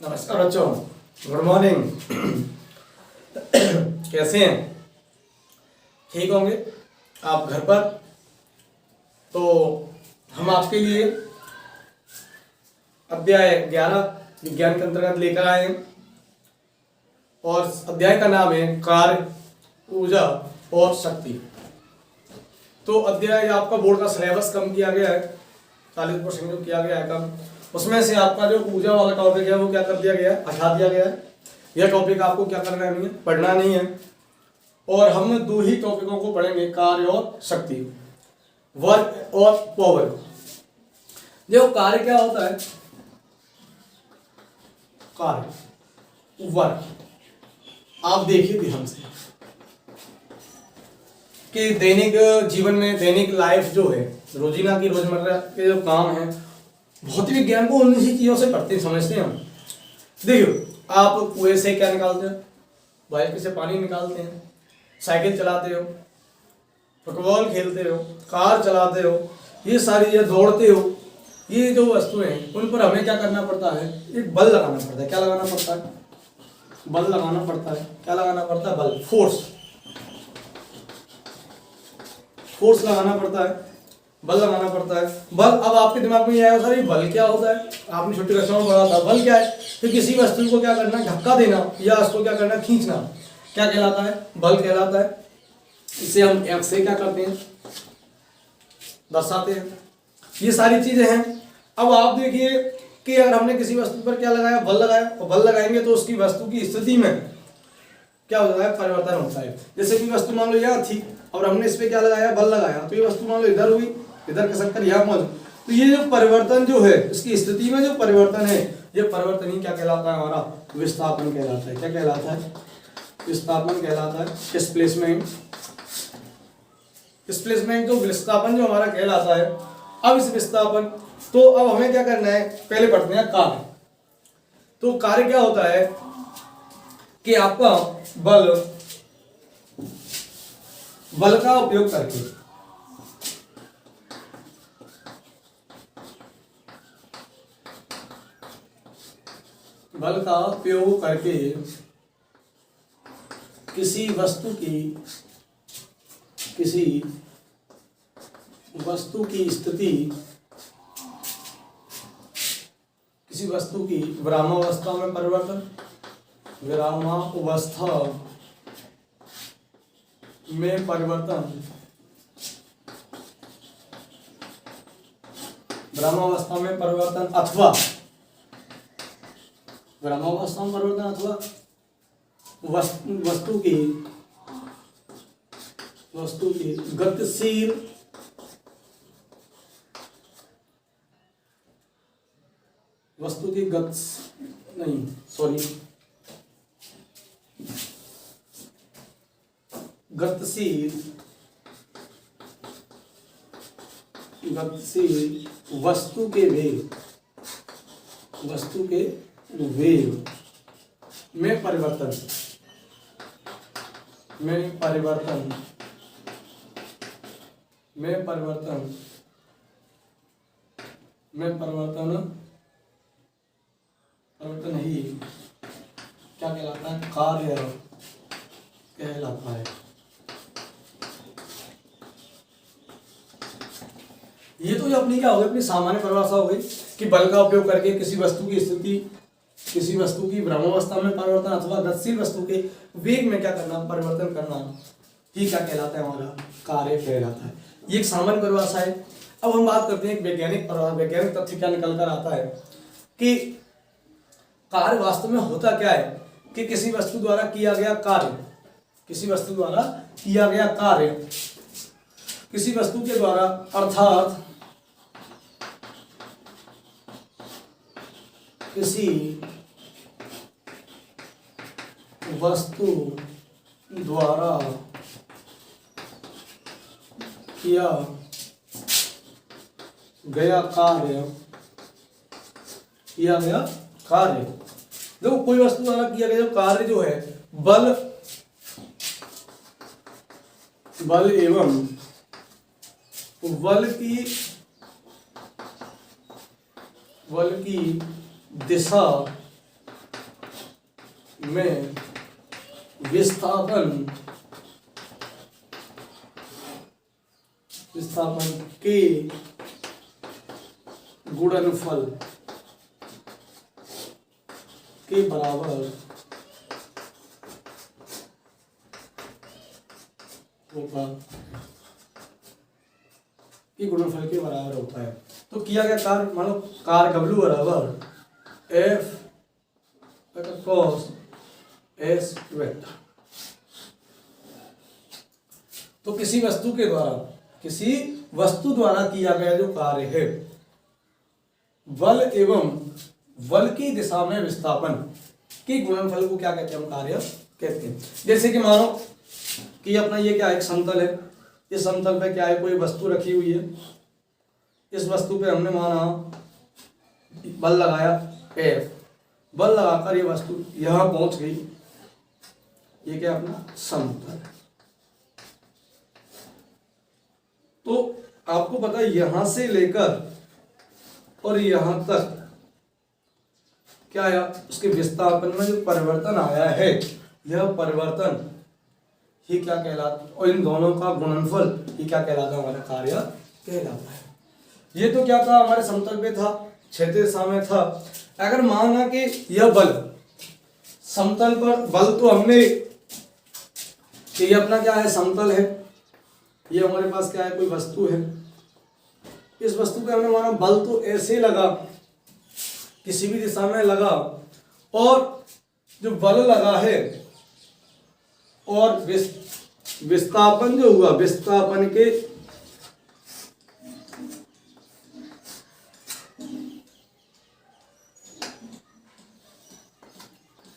नमस्कार बच्चों, good morning. कैसे हैं? ठीक होंगे आप घर पर? तो हम आपके लिए अध्याय 11 विज्ञान के अंतर्गत लेकर आए हैं और अध्याय का नाम है कार्य, ऊर्जा और शक्ति। तो अध्याय आपका बोर्ड का सिलेबस कम किया गया है, 40% जो किया गया है कम, उसमें से आपका जो ऊर्जा वाला टॉपिक है वो क्या कर दिया गया है, हटा दिया गया है। यह टॉपिक आपको क्या करना नहीं है, पढ़ना नहीं है। और हम दो ही टॉपिकों को पढ़ेंगे, कार्य और शक्ति, वर्क और पावर। देखो कार्य क्या होता है, कार्य वर्क। आप देखिए ध्यान से कि दैनिक जीवन में, दैनिक लाइफ जो है, रोजीना की रोजमर्रा के जो काम है, भौतिक विज्ञान को उन ही चीजों से पढ़ते समझते हैं हम। देखियो, आप कुएं से क्या निकालते हो, बाल्टी से पानी निकालते हैं, साइकिल चलाते हो, फुटबॉल खेलते हो, कार चलाते हो, ये सारी ये दौड़ते हो, ये जो वस्तुएं हैं उन पर हमें क्या करना पड़ता है, एक बल लगाना पड़ता है। क्या लगाना पड़ता है? बल लगाना पड़ता है। क्या लगाना पड़ता है? बल, फोर्स लगाना पड़ता है, बल लगाना पड़ता है। बल, अब आपके दिमाग में ये आया सर ये बल क्या होता है? आपने छोटी कक्षाओं में पढ़ा था। बल क्या है? तो किसी वस्तु को क्या करना, धक्का देना या उसको क्या करना, खींचना, क्या कहलाता है? बल कहलाता है। इसे हम F से क्या करते हैं, दर्शाते हैं। ये सारी चीजें हैं। अब आप देखिए कि अगर हमने किसी वस्तु पर क्या लगाया, बल लगाया, और बल लगाएंगे तो उसकी वस्तु की स्थिति में क्या होता है, परिवर्तन होता है। जैसे कि वस्तु मान लो यह थी और हमने इस पे क्या लगाया, बल लगाया, तो ये वस्तु मान लो इधर हुई, इधर खसक कर यहाँ पहुंच। तो ये जो परिवर्तन जो है, इसकी स्थिति में जो परिवर्तन है, ये परिवर्तन ही क्या कहलाता है, हमारा विस्थापन कहलाता है। क्या कहलाता है? विस्थापन कहलाता है। डिस्प्लेसमेंट, डिस्प्लेसमेंट जो विस्थापन जो हमारा कहलाता है। अब इस विस्थापन, तो अब हमें क्या करना है, पहले पढ़ते हैं कार्य। तो कार्य क्या होता है कि आपका बल का उपयोग करके किसी वस्तु की विरामावस्था में परिवर्तन, विरामावस्था में परिवर्तन अथवा वस्तु की गतिशील वस्तु के वेग में परिवर्तन ही क्या कहलाता है, कार्य कहलाता है। ये तो अपनी क्या होगी, अपनी सामान्य परिभाषा हो गई कि बल का उपयोग करके किसी वस्तु की स्थिति, किसी वस्तु की विरामावस्था में परिवर्तन अथवा गतिशील वस्तु के वेग में क्या करना, परिवर्तन करना, ही क्या कहलाता है, हमारा कार्य कहलाता है। ये एक सामान्य परिभाषा है। अब हम बात करते हैं एक वैज्ञानिक तथ्य क्या निकल कर आता है कि कार्य वास्तव में होता क्या है कि किसी वस्तु द्वारा किया गया कार्य, किसी वस्तु के द्वारा, अर्थात किसी वस्तु द्वारा किया गया कार्य, देखो कोई वस्तु द्वारा किया गया कार्य जो है, बल एवं बल की दिशा में विस्थापन के गुणनफल के बराबर होगा, कि गुणनफल के बराबर होता है। तो किया गया कार्य, मान लो कार्य W बराबर F cos S वेक्टर। तो किसी वस्तु द्वारा किया गया जो कार्य है, बल एवं बल की दिशा में विस्थापन के गुणनफल को क्या कहते हैं, हम कार्य कहते हैं। जैसे कि मानो कि अपना ये क्या है, एक समतल है, इस समतल पे क्या है, कोई वस्तु रखी हुई है, इस वस्तु पे हमने माना बल लगाया F, बल लगाकर ये वस्तु यहां पहुंच गई, ये क्या अपना समतल है। तो आपको पता है यहां से लेकर और यहां तक क्या आया, उसके विस्थापन में जो परिवर्तन आया है, यह परिवर्तन ही क्या कहलाता, और इन दोनों का गुणनफल ही क्या कहलाता है, हमारा कार्य कहलाता है। ये तो क्या था, हमारे समतल पे था, क्षैतिज दिशा में था। अगर माना कि यह बल समतल पर, बल तो हमने कि ये अपना क्या है, समतल है, ये हमारे पास क्या है, कोई वस्तु है, इस वस्तु पे हमने माना बल तो ऐसे लगा, किसी भी दिशा में लगा, और जो बल लगा है और विस्थापन जो हुआ, विस्थापन के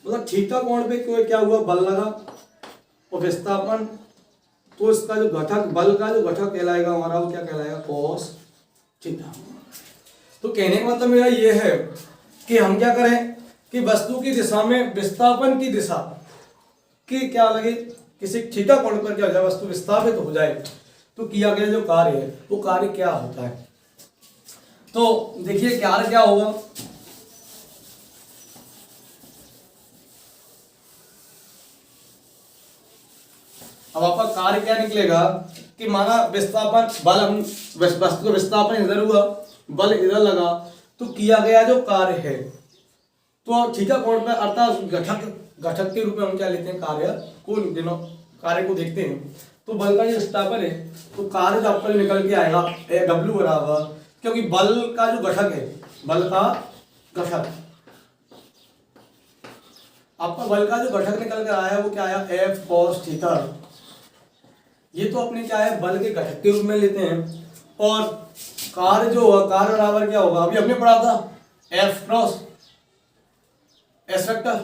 मतलब थीटा कोण पे क्या हुआ, बल लगा और विस्थापन, तो इसका जो घटक, बल का जो घटक कहलाएगा हमारा, वो क्या कहलाएगा, cos थीटा। तो कहने का मतलब मेरा ये है कि हम क्या करें कि वस्तु की दिशा में विस्थापन की दिशा की क्या लगे, किसी थीटा कोण पर क्या हो जाए, वस्तु विस्थापित हो जाए, तो किया गया जो कार्य है वो कार्य क्या होता है। तो देखिए कार्य क्या होगा, अब आपका कार्य क्या निकलेगा कि माना विस्थापन, बल, हम वस्तु का विस्थापन इधर हुआ, बल इधर लगा, तो किया गया जो कार्य है, तो थीटा कोण पर अर्थात घटक के रूप में हम क्या लेते हैं, कार्य को, दिनों कार्य को देखते हैं। तो बल का जो विस्थापन है, तो कार्य जो आपका निकल के आएगा W बराबर, क्योंकि बल का जो घटक है, बल का घटक, आपका बल का जो घटक निकल कर आया वो क्या आया, F cos थीटा। ये तो अपने क्या है, बल के घटक के रूप में लेते हैं। और कार्य जो होगा, कार्य बराबर क्या होगा, अभी हमने पढ़ा था F क्रॉस S वेक्टर।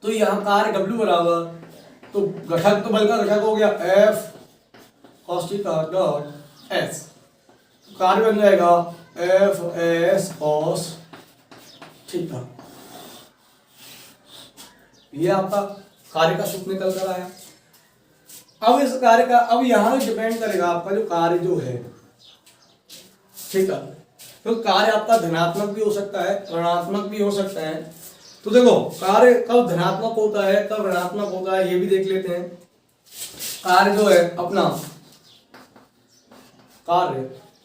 तो यहाँ कार्य W बराबर, तो घटक तो बल का घटक हो गया F cos theta dot S, कार्य बन जाएगा F S cos थीटा। ये आपका कार्य का सूत्र निकल कर आया। अब इस कार्य का, अब यहां डिपेंड करेगा आपका जो कार्य जो है, ठीक है, तो कार्य आपका धनात्मक भी हो सकता है, ऋणात्मक भी हो सकता है। तो देखो कार्य कब धनात्मक होता है, कब ऋणात्मक होता है, ये भी देख लेते हैं। कार्य जो है अपना, कार्य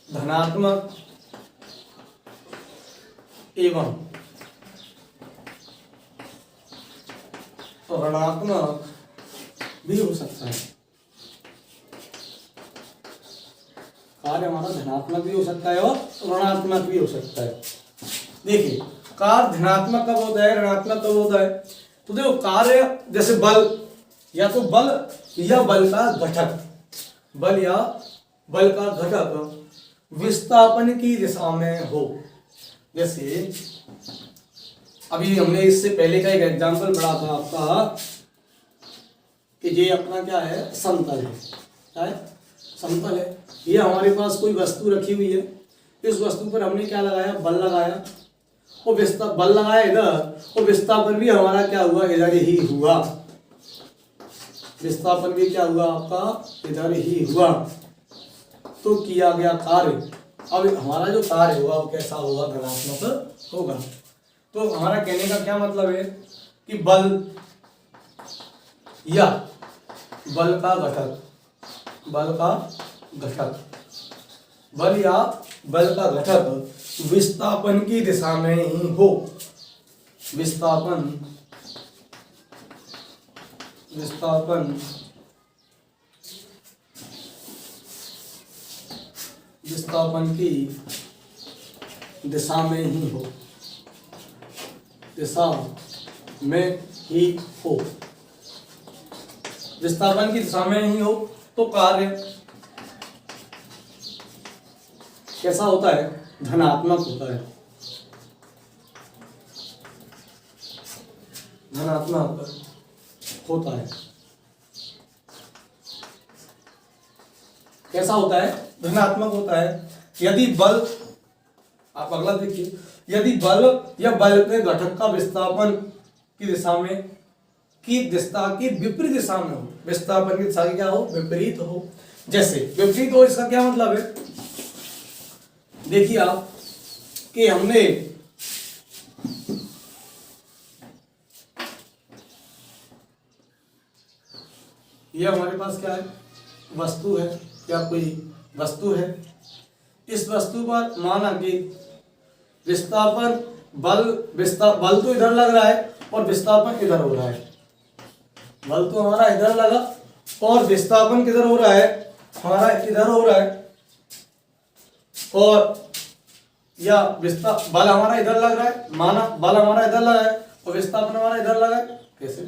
धनात्मक एवं ऋणात्मक भी हो सकता है। कार्य हमारा धनात्मक भी हो सकता है और ऋणात्मक भी हो सकता है। देखिए कार्य धनात्मक कब होता है, ऋणात्मक कब होता है। तो देखो कार्य जैसे बल, या तो बल या बल का घटक, बल या बल का घटक विस्थापन की दिशा में हो। जैसे अभी हमने इससे पहले का एक एग्जांपल पढ़ा था आपका कि ये अपना क्या है, समतल है, क्या है, समतल है। ये हमारे पास कोई वस्तु रखी हुई है, इस वस्तु पर हमने क्या लगाया, बल लगाया, और बल लगाया इधर, और विस्थापन भी हमारा क्या हुआ, इधर ही हुआ। विस्थापन भी क्या हुआ आपका, इधर ही हुआ। तो किया गया कार्य, अब हमारा जो कार्य होगा वो कैसा होगा, धनात्मक होगा। तो हमारा कहने का क्या मतलब है कि बल या बल का घटक, बल या बल का घटक विस्थापन की दिशा में ही हो, विस्थापन की दिशा में ही हो, विस्थापन की दिशा में ही हो तो कार्य कैसा होता है? धनात्मक होता है, धनात्मक होता है। कैसा होता है? धनात्मक होता है। यदि बल, आप अगला देखिए, यदि बल या बल के घटक का विस्थापन की दिशा में की विपरीत दिशा में हो, विस्थापन की दिशा की क्या हो? विपरीत हो। जैसे विपरीत हो, इसका क्या मतलब है? देखिए आप कि हमने ये हमारे पास क्या है? वस्तु है, क्या कोई वस्तु है। इस वस्तु पर माना कि विस्थापन बल तो इधर लग रहा है और विस्थापन इधर हो रहा है। बल तो हमारा इधर लगा और विस्थापन किधर हो रहा है? हमारा इधर हो रहा है। और या बल हमारा इधर लग रहा है, माना बल हमारा इधर लगा है और विस्थापन हमारा इधर लगा है। कैसे?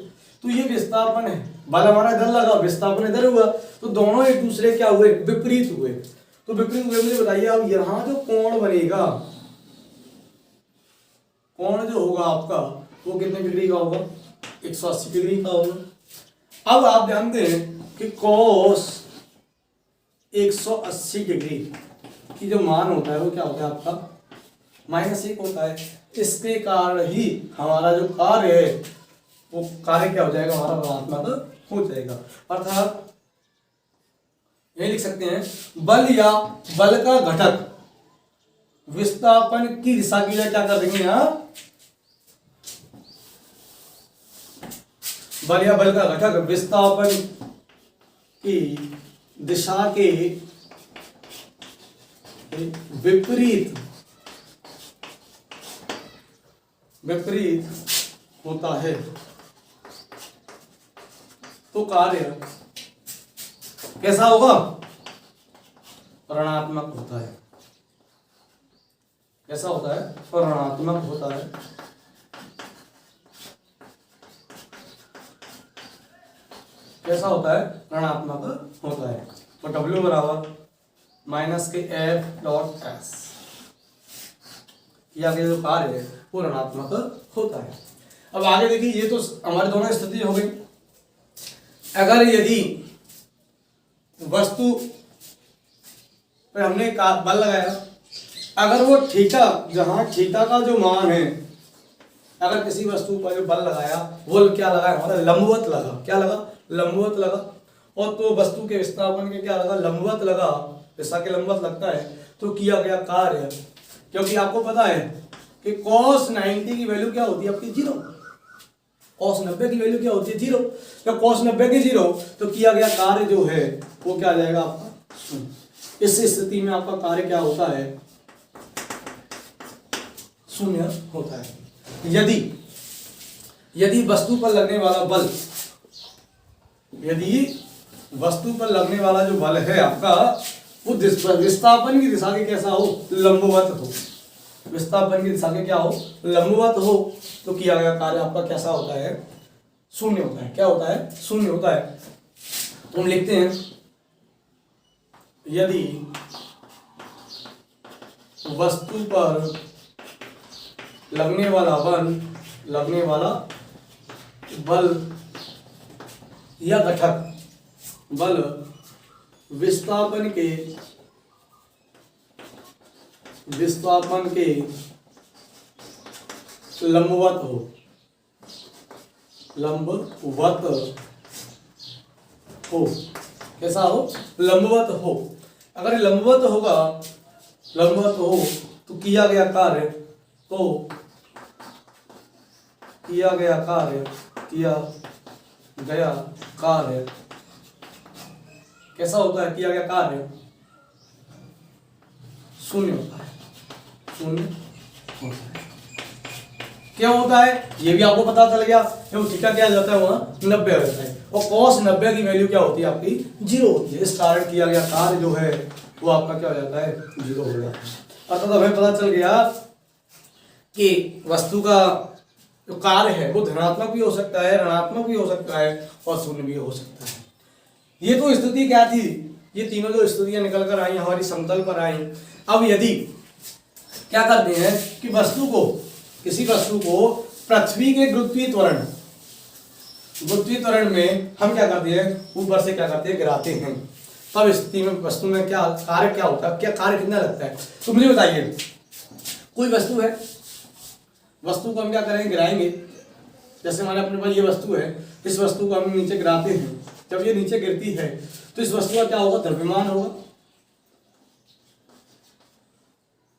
तो ये विस्थापन है, बल हमारा इधर लगा, विस्थापन इधर हुआ, तो दोनों एक दूसरे क्या हुए? विपरीत हुए। तो विपरीत हुए, मुझे बताइए अब यहाँ जो कोण बनेगा, कोण जो होगा आपका वो कितने डिग्री का होगा? 180 डिग्री का होगा। अब आप ध्यान दें कि cos 180 डिग्री की जो मान होता है वो क्या होता है आपका? -1 होता है। इसके कारण ही हमारा जो कार्य है वो कार्य क्या हो जाएगा? हमारा ऋणात्मक हो जाएगा। अर्थात ये लिख सकते हैं, बल या बल का घटक विस्थापन की दिशा की क्या कर देंगे? यहां बल या बल का घटक विस्थापन की दिशा के विपरीत होता है तो कार्य कैसा होगा? ऋणात्मक होता है। कैसा होता है? ऋणात्मक होता है। कैसा होता है? ऋणात्मक होता है। तो W बराबर -F.S या जो कार्य है वो ऋणात्मक होता है। अब आगे देखिए, ये तो हमारे दोनों स्थिति हो गई। अगर यदि वस्तु पर हमने बल लगाया, अगर वो थीटा, जहां थीटा का जो मान है, अगर किसी वस्तु पर जो बल लगाया वो क्या लगा? हमारा लंबवत लगा। क्या लगा? लंबवत लगा। और तो वस्तु के विस्थापन के क्या लगा? लंबवत लगा। दिशा के लंबवत लगता है तो किया गया कार्य, क्योंकि आपको पता है कि cos 90 की वैल्यू क्या होती है आपकी? 0। cos 90 की वैल्यू क्या होती है? 0। जब cos 90 की 0 तो किया गया कार्य जो है वो क्या आ जाएगा आपका? इस स्थिति में आपका कार्य क्या होता है? शून्य होता है। यदि वस्तु पर लगने वाला बल, यदि वस्तु पर लगने वाला जो बल है आपका वो विस्थापन की दिशा के कैसा हो? लंबवत हो। विस्थापन की दिशा के क्या हो? लंबवत हो, तो किया गया कार्य आपका कैसा होता है? शून्य होता है। क्या होता है? शून्य होता है। तो हम लिखते हैं, यदि वस्तु पर लगने वाला बल या घटक बल विस्थापन के लंबवत हो। कैसा हो? लंबवत हो। अगर लंबवत हो तो किया गया कार्य तो किया गया कार्य, किया गया कार्य कैसा होता है? किया गया कार्य शून्य होता है, शून्य होता है। क्या होता है ये भी आपको पता चल गया। क्यों थीटा क्या जाता है वहां 90 हो जाता है और cos 90 की वैल्यू क्या होती है आपकी 0 होती है। इस कारण किया गया कार्य जो है वो आपका क्या हो जाता है 0 हो जाता है। अर्थात हमें पता चल गया कि वस्तु का जो कार्य है वो धनात्मक भी हो सकता है, ऋणात्मक भी हो सकता है और शून्य भी हो सकता है। ये तो स्थिति क्या थी, ये तीनों जो स्थितियां निकल कर आई हमारी समतल पर आई। अब यदि क्या करते हैं कि वस्तु को, किसी वस्तु को पृथ्वी के गुरुत्वीय त्वरण में हम क्या करते हैं, ऊपर से क्या करते हैं गिराते हैं, तब स्थिति में वस्तु में क्या कार्य क्या होता है, क्या कार्य कितना लगता है। तो मुझे बताइए, कोई वस्तु है, वस्तु को हम क्या करेंगे गिराएंगे। जैसे हमारे अपने पास ये वस्तु है, इस वस्तु को हम नीचे गिराते हैं। जब ये नीचे गिरती है तो इस वस्तु का क्या होगा, द्रव्यमान होगा,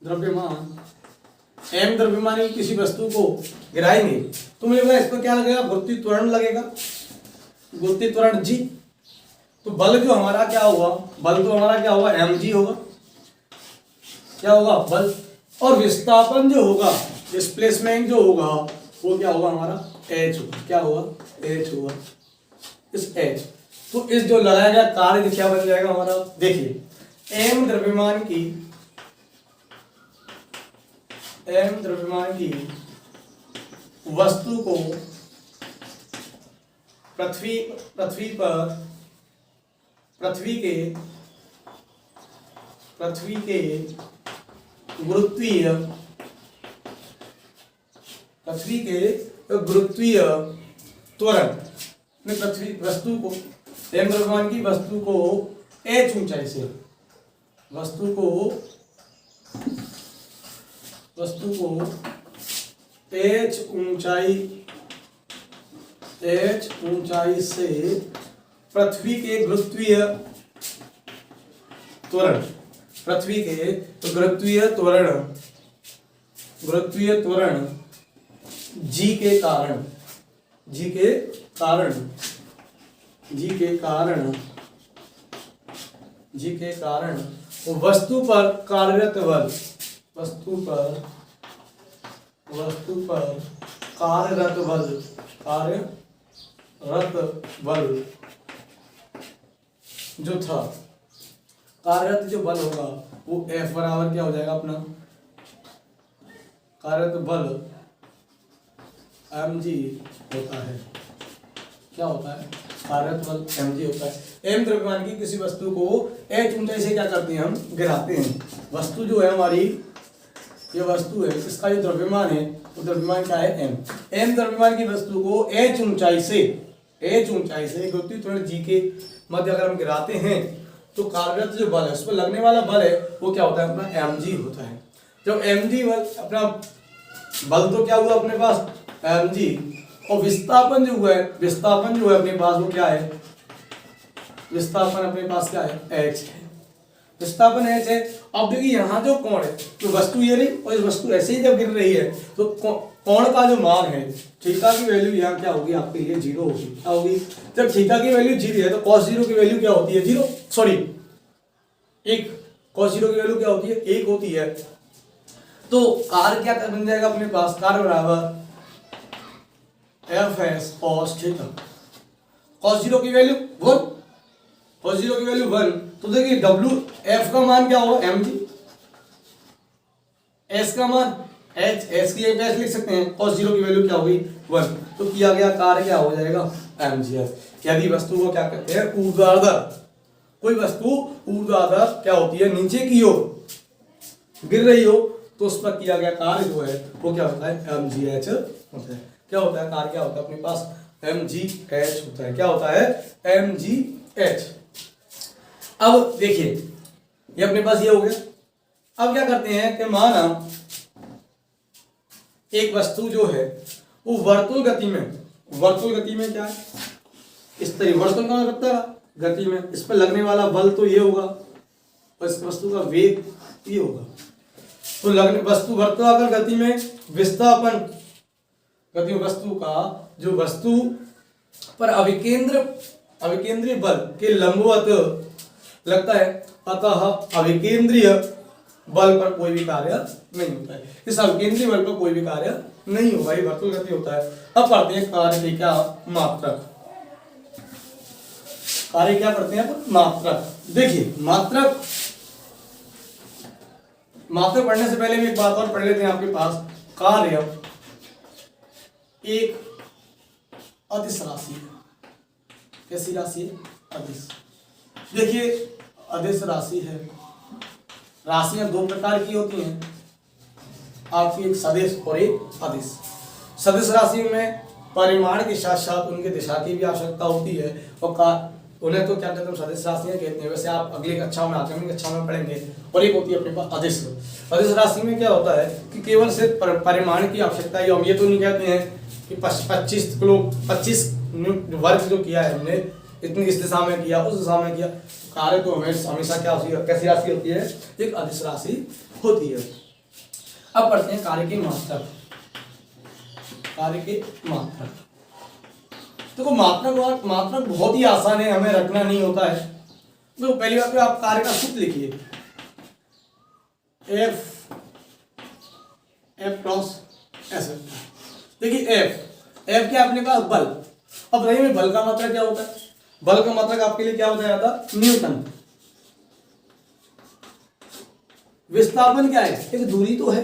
द्रव्यमान m द्रव्यमान की किसी वस्तु को गिराएंगे तो मुझे पता इस पर क्या लगेगा, गुरुत्वीय त्वरण लगेगा, गुरुत्वीय त्वरण g। तो बल जो हमारा क्या होगा, बल तो हमारा क्या होगा mg होगा, क्या होगा बल। और विस्थापन जो होगा, डिस्प्लेसमेंट जो होगा वो क्या होगा हमारा h होगा, क्या होगा h होगा, इस h। तो इस जो लगाया गया कार्य क्या बन जाएगा हमारा, देखिए m द्रव्यमान की वस्तु को पृथ्वी के गुरुत्वीय त्वरण में पृथ्वी वस्तु को m द्रव्यमान की वस्तु को h ऊंचाई से, वस्तु को h ऊंचाई से पृथ्वी के गुरुत्वीय त्वरण, पृथ्वी के गुरुत्वीय त्वरण g के कारण वस्तु पर कार्यरत बल, वस्तु पर कार्यरत बल जो था, कार्यरत जो बल होगा वो F बराबर क्या हो जाएगा अपना, कार्यरत बल mg होता है, क्या होता है कार्यरत बल mg होता है। m द्रव्यमान की किसी वस्तु को h ऊंचाई से क्या करते हैं हम गिराते हैं। वस्तु जो है हमारी, ये वस्तु है, इसका जो द्रव्यमान है वो द्रव्यमान क्या है m। m द्रव्यमान की वस्तु को h ऊंचाई से गुरुत्वीय त्वरण g के मध्य अगर हम गिराते हैं तो कार्यरत जो बल है, उस पर लगने वाला बल है वो क्या होता है अपना mg होता है। जब mg बल अपना बल तो क्या हुआ अपने पास mg, और विस्थापन जो है अपने पास वो क्या है, विस्थापन अपने पास क्या है h है, विस्थापन h है। अब देखिए यहाँ जो कोण है, तो वस्तु ये रही और इस वस्तु ऐसे ही जब गिर रही है तो कोण का जो मान है, थीटा की वैल्यू यहाँ क्या होगी आपके लिए 0 होगी। क्या होगी, जब थीटा की वैल्यू 0 है तो cos 0 की वैल्यू क्या होती है 0, सॉरी 1, cos 0 की वैल्यू क्या होती है 1 होती है। तो कार्य क्या बन जाएगा अपने पास, कार्य बराबर Fs cos थीटा, cos 0 की वैल्यू 1, cos 0 की वैल्यू 1। तो देखिए W F का मान क्या होगा mg, S का मान h, S की एक लिख सकते हैं, cos 0 की वैल्यू क्या होगी 1। तो किया गया कार्य क्या हो जाएगा mgs। यदि वस्तु को क्या कहते हैं ऊर्ध्वाधर, कोई वस्तु ऊर्ध्वाधर क्या होती है नीचे की ओर गिर रही हो तो उस पर किया गया कार्य जो है वो क्या होता है mgh होता है। क्या होता है कार्य, क्या होता है अपने पास mgh होता है, क्या होता है mgh। अब देखिए ये अपने पास ये हो गया। अब क्या करते हैं कि माना एक वस्तु जो है वो वर्तुल गति में क्या है, इस तरह वर्तुल का मतलब गति में, इस पर लगने वाला बल तो ये होगा और इस वस्तु का वेग ये होगा। तो लगने वस्तु वर्तुलाकार गति में विस्थापन, गति वस्तु का जो वस्तु पर अविकेंद्रीय बल के लंबवत लगता है, अतः अविकेंद्रीय बल पर कोई भी कार्य नहीं होता है। इस अविकेंद्रीय बल पर कोई भी कार्य नहीं होगा, ये वर्तुल गति होता है। अब पढ़ते हैं कार्य के क्या मात्रक। कार्य क्या पढ़ते हैं अपन? मात्रक। देखिए मात्रक पढ़ने से पहले भी एक बात और पढ़ लेते हैं आपके पास। कार्य एक अदिश राशि है। कैसी राशि है? अदिश। देखिए अदिश राशि है। राशियां दो प्रकार की होती हैं आपकी, एक सदिश और एक अदिश। सदिश राशि में परिमाण के साथ साथ उनके दिशा की भी आवश्यकता होती है, और उन्हें तो क्या कहते हैं? सदिश राशियां कहते हैं। वैसे आप अगली कक्षा में, आगामी कक्षा में पढ़ेंगे। और एक होती है अपने पास अदिश। अदिश राशि में क्या होता है कि केवल सिर्फ परिमाण की आवश्यकता है। हम ये तो नहीं कहते हैं कि 25 वर्ग जो किया है हमने, इतनी इस दिशा में किया, उस दिशा में किया। कार्य तो हमेशा क्या होती है? कैसी राशि होती है? एक अदिश राशि होती है। अब पढ़ते हैं कार्य के मात्रक। कार्य के मात्रक, देखो मात्रक बहुत ही आसान है, हमें रखना नहीं होता है। तो पहली बात तो आप कार्य का सूत्र लिखिए, एफ क्रॉस एस। देखिए एफ क्या अपने पास? बल। अब रही में बल का मात्रक क्या होता है? बल का मात्रक आपके लिए क्या बताया था? न्यूटन। विस्थापन क्या है? एक दूरी तो है,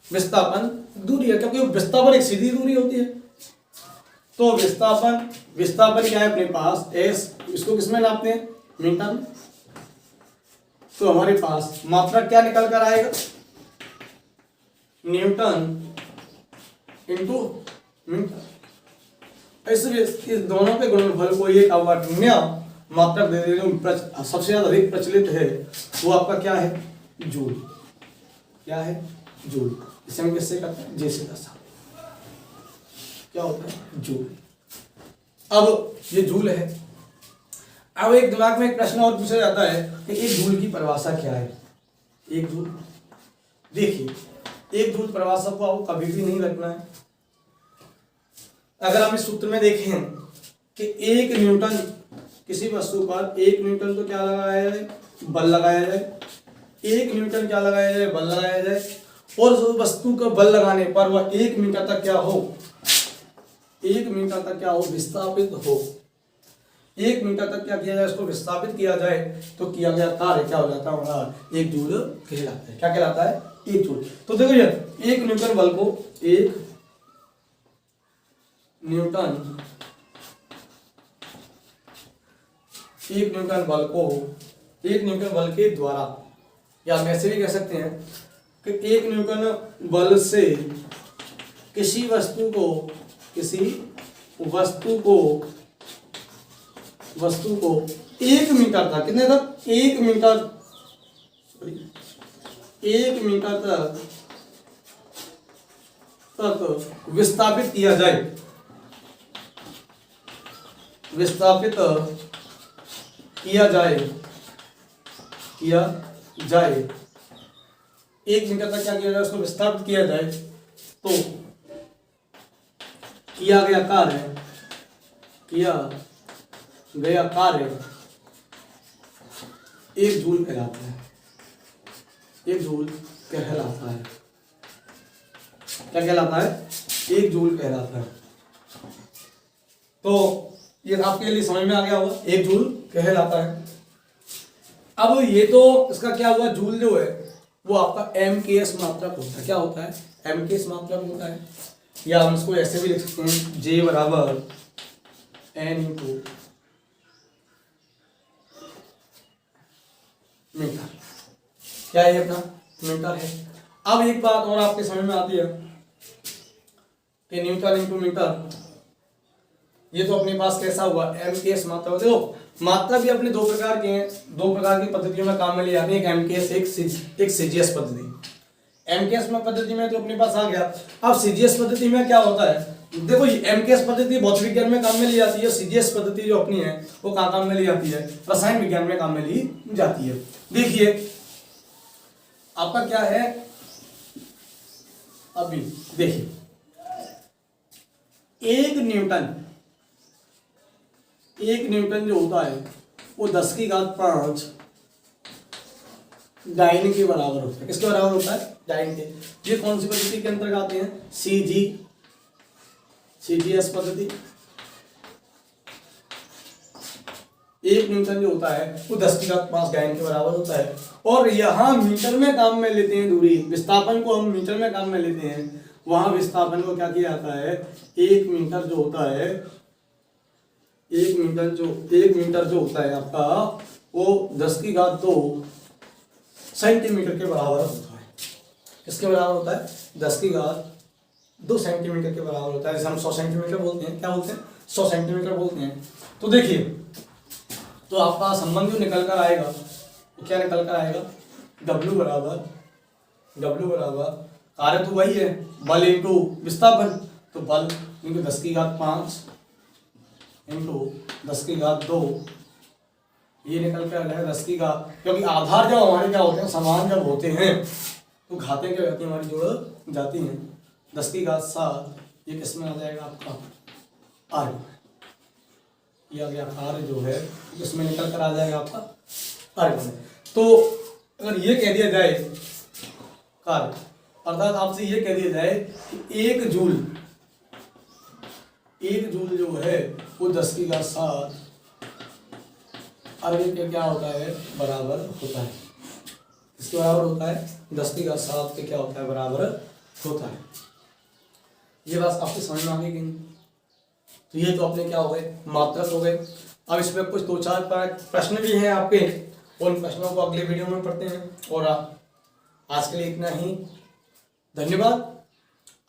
विस्थापन दूरी है, क्योंकि विस्थापन एक सीधी दूरी होती है। तो विस्थापन क्या है अपने पास? एस। इसको किसमें नापते हैं? मीटर। तो हमारे पास मात्रक क्या निकल कर आएगा? Newton into metre. इसलिए इस दोनों के गुणनफल को एक अवर्णनीय मात्रक दे देते। सबसे ज्यादा अधिक प्रचलित है वो आपका क्या है? जूल। क्या है? जूल। इसे हम किससे करते हैं? जैसे दशा। क्या होता है? जूल। अब ये जूल है। अब एक दिमाग में एक प्रश्न और पूछा जाता है कि एक जूल की परिभाषा क्या है? एक जूल, देखिए एक जूल परिभाषा को आपको कभी भी नहीं रखना है। अगर हम इस सूत्र में देखें कि 1 न्यूटन किसी वस्तु पर 1 न्यूटन तो क्या लगाया जाए? बल लगाया जाए। 1 न्यूटन क्या लगाया जाए? बल लगाया जाए। और उस वस्तु का बल लगाने पर वह 1 मीटर तक क्या हो? 1 मीटर तक क्या हो? विस्थापित हो। 1 मीटर तक क्या किया जाए? इसको विस्थापित किया जाए तो किया गया कार्य क्या हो जाता है? हमारा 1 जूल कहलाता है। क्या कहलाता है? 1 जूल। तो देखो ये 1 न्यूटन बल को 1 न्यूटन बल के द्वारा, या हम ऐसे भी कह सकते हैं कि 1 न्यूटन बल से किसी वस्तु को 1 मीटर तक, कितने तक? 1 मीटर तक विस्थापित किया जाए। 1 मीटर तक क्या किया जाए? उसको विस्थापित किया जाए तो किया गया कार्य 1 जूल कहलाता है। 1 जूल कहलाता है। क्या कहलाता है? 1 जूल कहलाता है। तो ये आपके लिए समझ में आ गया होगा, 1 जूल कहलाता है। अब ये तो इसका क्या हुआ? जूल जो है वो आपका एमकेएस मात्रक होता है। क्या होता है? एमकेएस मात्रक होता है। या हम इसको ऐसे भी लिख सकते हैं, J बराबर N इंटू मीटर। क्या है? अपना मीटर है। अब एक बात और आपके समझ में आती है कि न्यूटन इंटू मीटर, ये तो अपने पास कैसा हुआ? एमकेएस मात्रक। देखो मात्रा भी अपने 2 प्रकार के हैं, 2 प्रकार की पद्धतियों में काम में ले जाती है, एक एमकेएस, एक सीजीएस पद्धति। एमकेएस में पद्धति में तो अपने पास आ गया। अब सीजीएस पद्धति में क्या होता है? देखो एमकेएस पद्धति भौतिक विज्ञान में काम में ली जाती है, सीजीएस पद्धति जो अपनी है वो कहाँ काम में ली जाती है? रसायन विज्ञान में काम में ली जाती है। देखिए आपका क्या है? अभी देखिए 1 न्यूटन जो होता है वो 10⁵ डाइन के बराबर होता है। किसके बराबर होता है? डाइन के। ये कौन सी पद्धति के अंतर्गत आते हैं? CGS पद्धति। 1 न्यूटन जो होता है वो 10⁵ डाइन के बराबर होता है। और यहाँ मीटर में काम में लेते हैं दूरी, विस्थापन को हम मीटर में काम में लेते हैं। वहां विस्थापन को क्या किया जाता है? 1 मीटर जो होता है, 1 मीटर जो होता है आपका वो 10⁵2 सेंटीमीटर के बराबर होता है। किसके बराबर होता है? 10⁵2 सेंटीमीटर के बराबर होता है। जैसे हम 100 सेंटीमीटर बोलते हैं, क्या बोलते हैं? 100 सेंटीमीटर बोलते हैं। तो देखिए, तो आपका संबंध जो निकल कर आएगा वो क्या निकल कर आएगा? W बराबर कार्य तो वही है, बल इंटू विस्थापन। तो बल इंटू 10⁵5 इंटू 10⁵2, ये निकल के आ जाएगा 10⁵, क्योंकि आधार जब हमारे क्या होते हैं, समान जब होते हैं तो घातें क्या होती हैं? हमारी जुड़ जाती हैं। 10⁵7 ये किस में आ जाएगा? आपका आर्य। ये आ गया कार्य जो है, इसमें निकल कर आ जाएगा आपका आर्य में। तो अगर ये कह दिया जाए कार्य, अर्थात आपसे ये कह दिया जाए कि 1 जूल जो है वो 10⁵7 अर्ग के क्या होता है? बराबर होता है। इसके बराबर होता है 10⁵7 के क्या होता है? बराबर होता है। ये बात आपको समझ में आ गई कि नहीं? तो ये तो अपने क्या हो गए? मात्रक हो गए। अब इसमें कुछ 2-4 प्रश्न भी हैं आपके, उन प्रश्नों को अगले वीडियो में पढ़ते हैं। और आज के लिए इतना ही। धन्यवाद।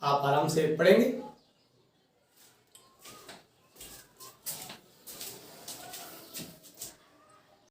आप आराम से पढ़ेंगे।